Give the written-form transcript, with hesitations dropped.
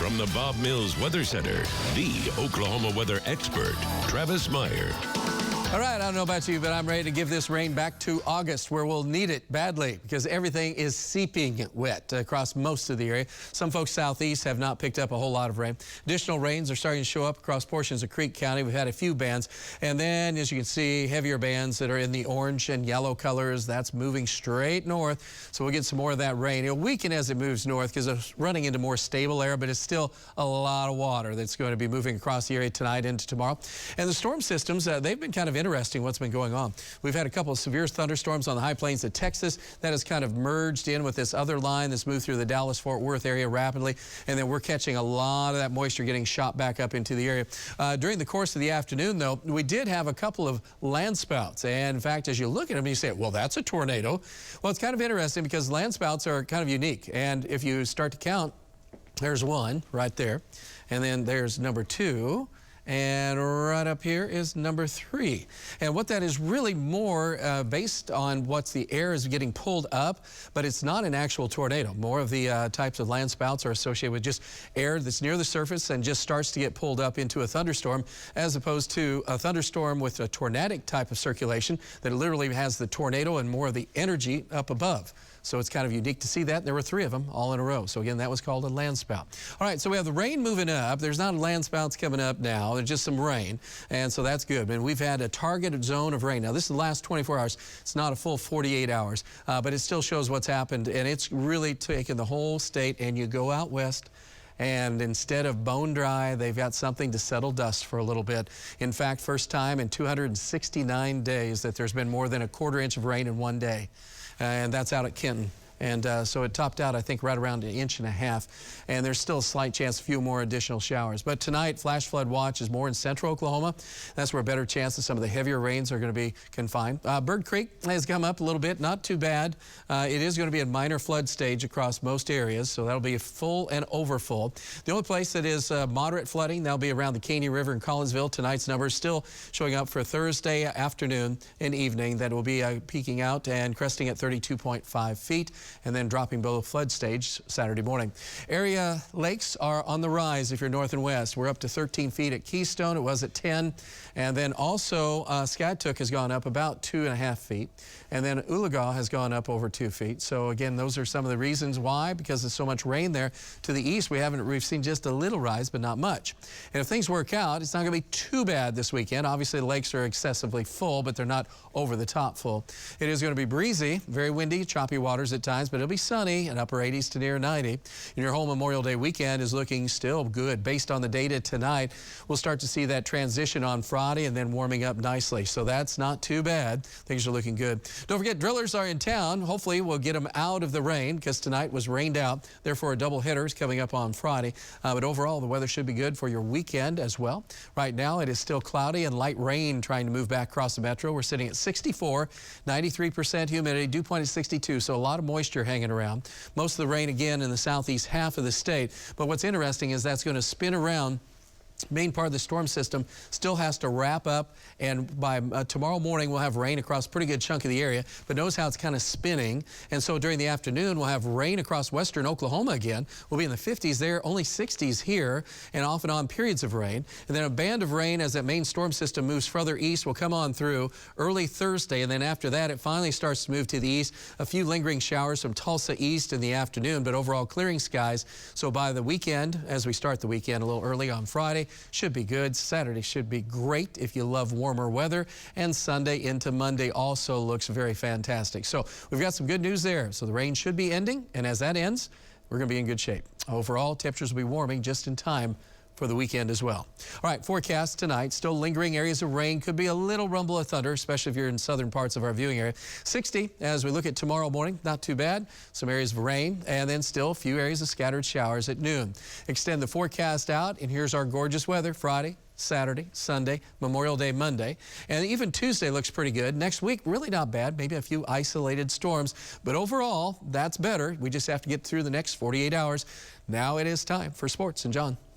From the Bob Mills Weather Center, the Oklahoma weather expert, Travis Meyer. All right, I don't know about you, but I'm ready to give this rain back to August, where we'll need it badly because everything is seeping wet across most of the area. Some folks southeast have not picked up a whole lot of rain. Additional rains are starting to show up across portions of Creek County. We've had a few bands, and then, as you can see, heavier bands that are in the orange and yellow colors. That's moving straight north, so we'll get some more of that rain. It'll weaken as it moves north because it's running into more stable air, but it's still a lot of water that's going to be moving across the area tonight into tomorrow. And the storm systems, they've been kind of interesting what's been going on. We've had a couple of severe thunderstorms on the high plains of Texas. That has kind of merged in with this other line that's moved through the Dallas-Fort Worth area rapidly, and then we're catching a lot of that moisture getting shot back up into the area. During the course of the afternoon, though, we did have a couple of land spouts, and in fact, as you look at them, you say, well, that's a tornado. Well, it's kind of interesting because land spouts are kind of unique, and if you start to count, there's one right there, and then there's number two, and right up here is number 3. And what that is really more based on what's the air is getting pulled up, but it's not an actual tornado. More of the types of land spouts are associated with just air that's near the surface and just starts to get pulled up into a thunderstorm, as opposed to a thunderstorm with a tornadic type of circulation that literally has the tornado and more of the energy up above. So it's kind of unique to see that. There were 3 of them all in a row. So again, that was called a land spout. All right, so we have the rain moving up. There's not land spouts coming up now. There's just some rain, and so that's good. And we've had a targeted zone of rain. Now, this is the last 24 hours. It's not a full 48 hours, but it still shows what's happened, and it's really taken the whole state. And you go out west, and instead of bone dry, they've got something to settle dust for a little bit. In fact, first time in 269 days that there's been more than a 1/4 inch of rain in one day. And that's out at Kenton. And so it topped out, I think, right around 1.5 inches. And there's still a slight chance of a few more additional showers. But tonight, flash flood watch is more in central Oklahoma. That's where a better chance of some of the heavier rains are going to be confined. Bird Creek has come up a little bit, not too bad. It is going to be a minor flood stage across most areas, so that'll be full and overfull. The only place that is moderate flooding, that'll be around the Caney River in Collinsville. Tonight's number is still showing up for Thursday afternoon and evening. That will be peaking out and cresting at 32.5 feet. And then dropping below flood stage Saturday morning. Area lakes are on the rise if you're north and west. We're up to 13 feet at Keystone. It was at 10. And then also Skatook has gone up about 2.5 feet. And then Oologah has gone up over 2 feet. So again, those are some of the reasons why, because there's so much rain there. To the east, we've seen just a little rise, but not much. And if things work out, it's not going to be too bad this weekend. Obviously, the lakes are excessively full, but they're not over the top full. It is going to be breezy, very windy, choppy waters at times, but it'll be sunny and upper 80s to near 90. And your whole Memorial Day weekend is looking still good. Based on the data tonight, we'll start to see that transition on Friday and then warming up nicely. So that's not too bad. Things are looking good. Don't forget, drillers are in town. Hopefully, we'll get them out of the rain because tonight was rained out. Therefore, a double hitter is coming up on Friday. But overall, the weather should be good for your weekend as well. Right now, it is still cloudy and light rain trying to move back across the metro. We're sitting at 64, 93% humidity, dew point is 62, so a lot of moisture hanging around. Most of the rain, again, in the southeast half of the state. But what's interesting is that's going to spin around. Main part of the storm system still has to wrap up, and by tomorrow morning we'll have rain across a pretty good chunk of the area, but notice how it's kind of spinning. And so during the afternoon we'll have rain across western Oklahoma again. We'll be in the 50s there, only 60s here, and off and on periods of rain. And then a band of rain as that main storm system moves further east will come on through early Thursday, and then after that it finally starts to move to the east. A few lingering showers from Tulsa east in the afternoon, but overall clearing skies. So by the weekend, as we start the weekend a little early on Friday, should be good. Saturday should be great if you love warmer weather. And Sunday into Monday also looks very fantastic. So we've got some good news there. So the rain should be ending. And as that ends, we're going to be in good shape. Overall, temperatures will be warming just in time for the weekend as well. All right, forecast tonight. Still lingering areas of rain. Could be a little rumble of thunder, especially if you're in southern parts of our viewing area. 60 as we look at tomorrow morning. Not too bad. Some areas of rain, and then still a few areas of scattered showers at noon. Extend the forecast out, and here's our gorgeous weather Friday, Saturday, Sunday, Memorial Day, Monday. And even Tuesday looks pretty good. Next week, really not bad. Maybe a few isolated storms. But overall, that's better. We just have to get through the next 48 hours. Now it is time for sports. And John.